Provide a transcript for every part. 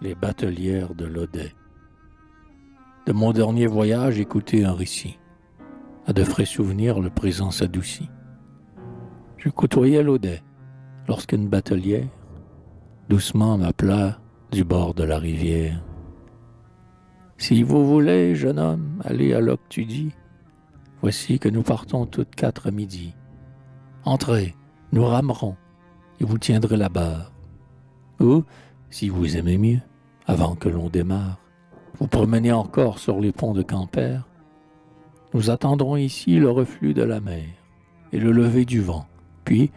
les batelières de l'Audet. De mon dernier voyage, écoutez un récit. À de frais souvenirs, le présent s'adoucit. Je côtoyais l'Audet lorsqu'une batelière doucement m'appela du bord de la rivière. Si vous voulez, jeune homme, aller à l'Octudie, voici que nous partons toutes 4 à midi. Entrez, nous ramerons et vous tiendrez la barre. Ou, si vous aimez mieux, avant que l'on démarre, vous promenez encore sur les ponts de Quimper. Nous attendrons ici le reflux de la mer et le lever du vent. Puis,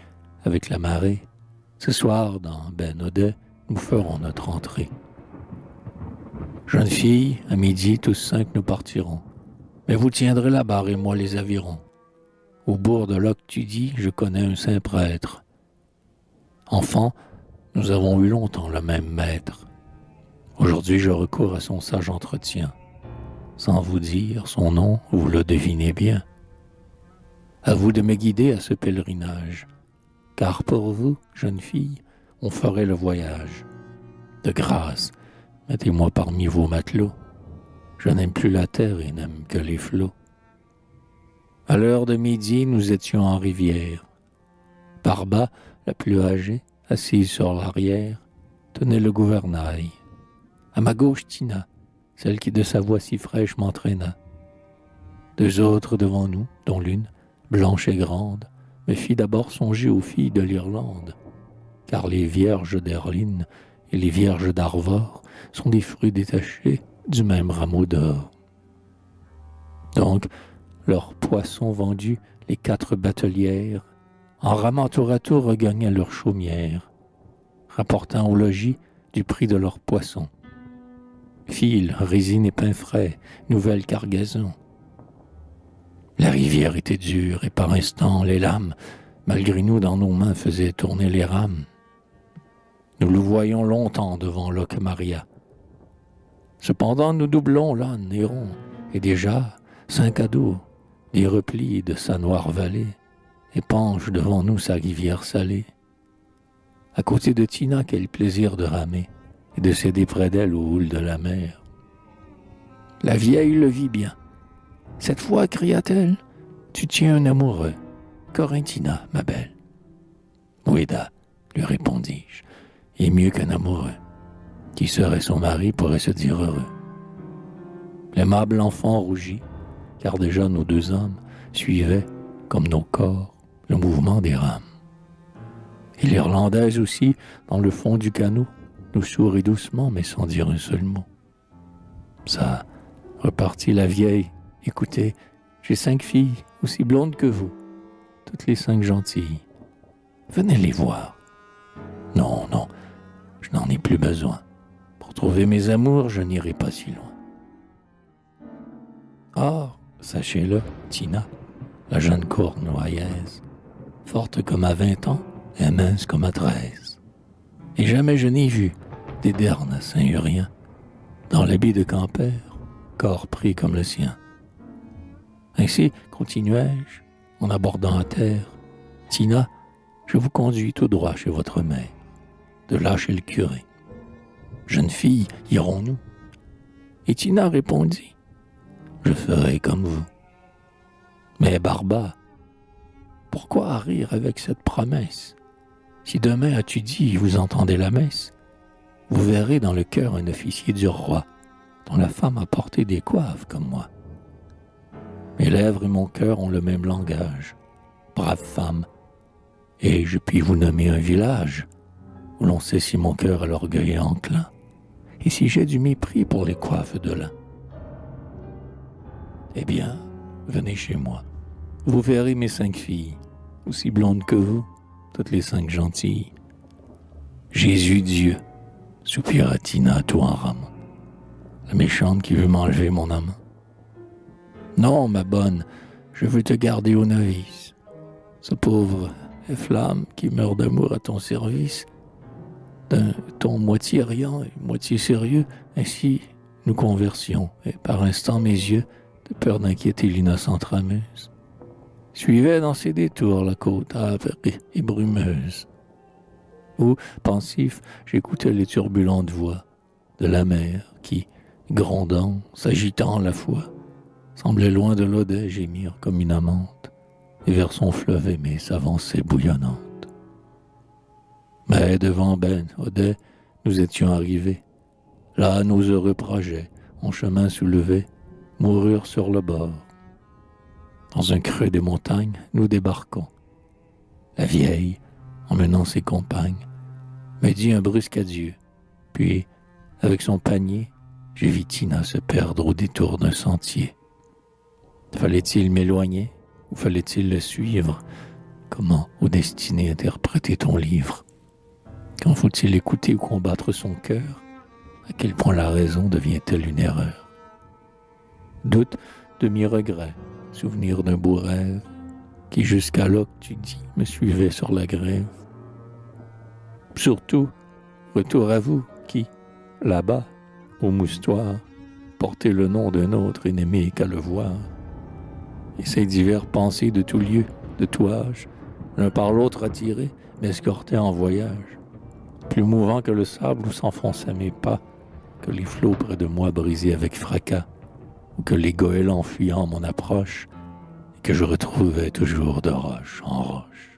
avec la marée, ce soir, dans Ben Audet, nous ferons notre entrée. Jeune fille, à midi, tous 5 nous partirons. Mais vous tiendrez la barre et moi les avirons. Au bourg de l'Octudie, je connais un saint prêtre. Enfant, nous avons eu longtemps le même maître. Aujourd'hui, je recours à son sage entretien. Sans vous dire son nom, vous le devinez bien. À vous de me guider à ce pèlerinage, car pour vous, jeune fille, on ferait le voyage. De grâce, mettez-moi parmi vos matelots. Je n'aime plus la terre et n'aime que les flots. À l'heure de midi, nous étions en rivière. Barba, la plus âgée, assise sur l'arrière, tenait le gouvernail. À ma gauche, Tina, celle qui de sa voix si fraîche m'entraîna. 2 autres devant nous, dont l'une, blanche et grande, me fit d'abord songer aux filles de l'Irlande, car les vierges d'Erline et les vierges d'Arvor sont des fruits détachés du même rameau d'or. Donc, leurs poissons vendus, les 4 batelières, en ramant tour à tour, regagnaient leur chaumière, rapportant au logis du prix de leurs poissons. Fil, résine et pain frais, nouvelle cargaison. La rivière était dure et par instants les lames, malgré nous dans nos mains, faisaient tourner les rames. Nous le voyions longtemps devant Locmaria. Cependant nous doublons l'âne Néron, et déjà 5 à dos, des replis de sa noire vallée, épanche devant nous sa rivière salée. À côté de Tina, quel plaisir de ramer, et de céder près d'elle aux houles de la mer. La vieille le vit bien. Cette fois, cria-t-elle, tu tiens un amoureux, Corinthina, ma belle. Ouida, lui répondis-je, et mieux qu'un amoureux. Qui serait son mari pourrait se dire heureux. L'aimable enfant rougit, car déjà nos 2 âmes suivaient, comme nos corps, le mouvement des rames. Et l'Irlandaise aussi, dans le fond du canot, nous sourit doucement, mais sans dire un seul mot. Ça, repartit la vieille, écoutez, j'ai 5 filles, aussi blondes que vous, toutes les 5 gentilles. Venez les voir. Non, non, je n'en ai plus besoin. Pour trouver mes amours, je n'irai pas si loin. Or, sachez-le, Tina, la jeune Cornouaillaise, forte comme à 20 ans et mince comme à 13. Et jamais je n'ai vu des dernes à Saint-Urien, dans l'habit de Quimper, corps pris comme le sien. Ainsi, continuai-je, en abordant à terre, Tina, je vous conduis tout droit chez votre mère, de là chez le curé. Jeune fille, irons-nous? Et Tina répondit, je ferai comme vous. Mais Barba, pourquoi rire avec cette promesse? Si demain, as-tu dit, vous entendez la messe, vous verrez dans le cœur un officier du roi, dont la femme a porté des coiffes comme moi. Mes lèvres et mon cœur ont le même langage, brave femme, et je puis vous nommer un village, où l'on sait si mon cœur à l'orgueil est enclin, et si j'ai du mépris pour les coiffes de lin. Eh bien, venez chez moi, vous verrez mes 5 filles, aussi blondes que vous, toutes les 5 gentilles. Jésus Dieu, soupira Tina tout en ramant, la méchante qui veut m'enlever mon amant. Non, ma bonne, je veux te garder au novice. Ce pauvre flamme qui meurt d'amour à ton service, d'un ton moitié riant et moitié sérieux, ainsi nous conversions, et par instant mes yeux, de peur d'inquiéter l'innocente rameuse, suivaient dans ses détours la côte âpre et brumeuse, où, pensif, j'écoutais les turbulentes voix de la mer qui, grondant, s'agitant à la fois, semblait loin de l'Odet gémir comme une amante et vers son fleuve aimé s'avancer bouillonnante. Mais devant Ben, Odet, nous étions arrivés. Là, nos heureux projets, en chemin soulevé, moururent sur le bord. Dans un creux des montagnes, nous débarquons. La vieille, emmenant ses compagnes, me dit un brusque adieu. Puis, avec son panier, je vis Tina se perdre au détour d'un sentier. Fallait-il m'éloigner ou fallait-il le suivre? Comment, ô destinée, interpréter ton livre? Quand faut-il écouter ou combattre son cœur? À quel point la raison devient-elle une erreur? Doute, demi-regret, souvenir d'un beau rêve, qui jusqu'à là que tu dis me suivait sur la grève. Surtout, retour à vous qui, là-bas, au moustoir, portez le nom d'un autre et n'aimez qu'à le voir. Et ces divers pensées de tout lieu, de tout âge, l'un par l'autre attirés, m'escortaient en voyage, plus mouvant que le sable où s'enfonçaient mes pas, que les flots près de moi brisés avec fracas, ou que les goélands fuyant mon approche, et que je retrouvais toujours de roche en roche.